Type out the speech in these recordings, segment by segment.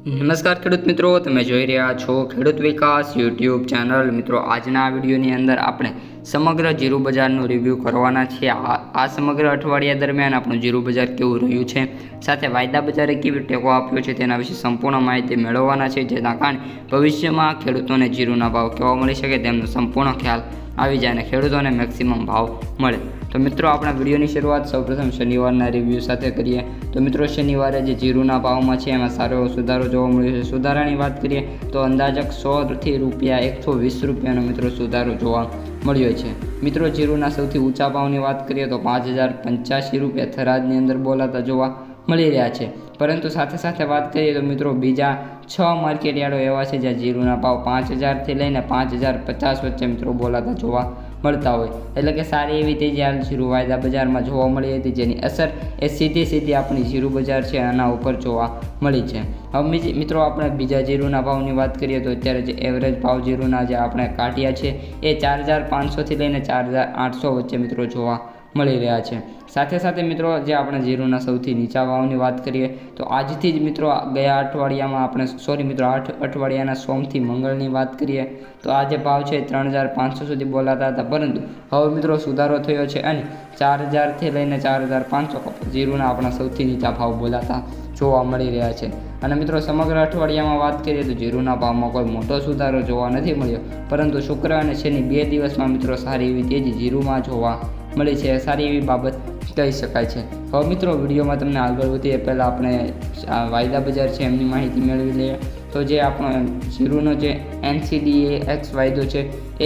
નમસ્કાર ખેડૂત મિત્રો, તમે જોઈ રહ્યા છો ખેડૂત વિકાસ યુટ્યુબ ચેનલ। મિત્રો, આજના આ વિડીયોની અંદર આપણે સમગ્ર જીરું બજારનું રિવ્યૂ કરવાના છીએ। આ સમગ્ર અઠવાડિયા દરમિયાન આપણું જીરું બજાર કેવું રહ્યું છે, સાથે વાયદા બજારે કેવી ટેકો આપ્યો છે તેના વિશે સંપૂર્ણ માહિતી મેળવવાના છે, જેના કારણે ભવિષ્યમાં ખેડૂતોને જીરુના ભાવ કેવા મળી શકે તેમનો સંપૂર્ણ ખ્યાલ આવી જાય અને ખેડૂતોને મેક્સિમમ ભાવ મળે। તો મિત્રો, આપણા વિડીયોની શરૂઆત સૌપ્રથમ શનિવારના રિવ્યૂ સાથે કરીએ। તો મિત્રો, શનિવારે જે જીરુના ભાવમાં છે એમાં સારો એવો સુધારો જોવા મળ્યો છે। સુધારાની વાત કરીએ તો અંદાજક 100 રૂપિયા 120 રૂપિયાનો મિત્રો સુધારો જોવા મળ્યો છે। મિત્રો, જીરુના સૌથી ઊંચા ભાવની વાત કરીએ તો 5085 રૂપિયા થરાદની અંદર બોલાતા જોવા મળી રહ્યા છે। પરંતુ સાથે સાથે વાત કરીએ તો મિત્રો, બીજા 6 માર્કેટયાર્ડો એવા છે જ્યાં જીરુના ભાવ 5000થી લઈને 5050 વચ્ચે મિત્રો બોલાતા જોવા મળતા હોય, એટલે કે સારી એવી તેજી હાલ જીરું વાયદા બજારમાં જોવા મળી હતી, જેની અસર એ સીધી આપણી જીરું બજાર છે આના ઉપર જોવા મળી છે। હવે મિત્રો, આપણે બીજા જીરુના ભાવની વાત કરીએ તો અત્યારે જે એવરેજ ભાવ જીરુના જે આપણે કાઢ્યા છે એ 4500થી લઈને 4800 વચ્ચે મિત્રો જોવા મળી રહ્યા છે। સાથે સાથે મિત્રો, જે આપણે જીરુના સૌથી નીચા ભાવની વાત કરીએ તો આજથી જ મિત્રો ગયા અઠવાડિયામાં આ અઠવાડિયાના સોમથી મંગળની વાત કરીએ તો આ જે ભાવ છે 3500 સુધી બોલાતા હતા, પરંતુ હવે મિત્રો સુધારો થયો છે અને 4000થી લઈને 4500 જીરુના આપણા સૌથી નીચા ભાવ બોલાતા જોવા મળી રહ્યા છે। અને મિત્રો, સમગ્ર અઠવાડિયામાં વાત કરીએ તો જીરુના ભાવમાં કોઈ મોટો સુધારો જોવા નથી મળ્યો, પરંતુ શુક્ર અને શનિ 2 દિવસમાં મિત્રો સારી એવી તેજી જીરુમાં જોવા મળી છે। સારી એવી બાબત કહી શકાય છે। હવે મિત્રો, વિડીયોમાં તમને આગળ વધીએ પહેલાં આપણે વાયદા બજાર છે એમની માહિતી મેળવી લઈએ। તો જે આપણો જીરુનો જે NCDAX વાયદો છે એ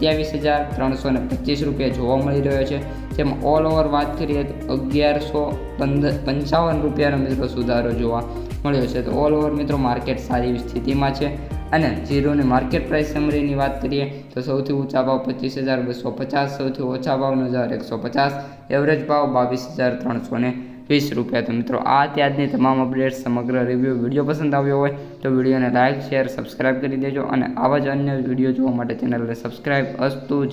27325 રૂપિયા જોવા મળી રહ્યો છે, જેમાં ઓલ ઓવર વાત કરીએ તો 1155 રૂપિયાનો મિત્રો સુધારો જોવા મળ્યો છે। તો ઓલ ઓવર મિત્રો માર્કેટ સારી એવી સ્થિતિમાં છે। અને જીરુની માર્કેટ પ્રાઇસ સમરીની વાત કરીએ તો સૌથી ઊંચા ભાવ 25250, સૌથી ઓછા ભાવ 9150, એવરેજ ભાવ 22320 રૂપિયા। તો મિત્રો, આ ત્યારની તમામ અપડેટ્સ સમગ્ર રિવ્યૂ વિડીયો પસંદ આવ્યો હોય તો વિડીયોને લાઇક, શેર, સબસ્ક્રાઇબ કરી દેજો અને આવા જ અન્ય વિડીયો જોવા માટે ચેનલને સબસ્ક્રાઇબ અસ્તુ જ।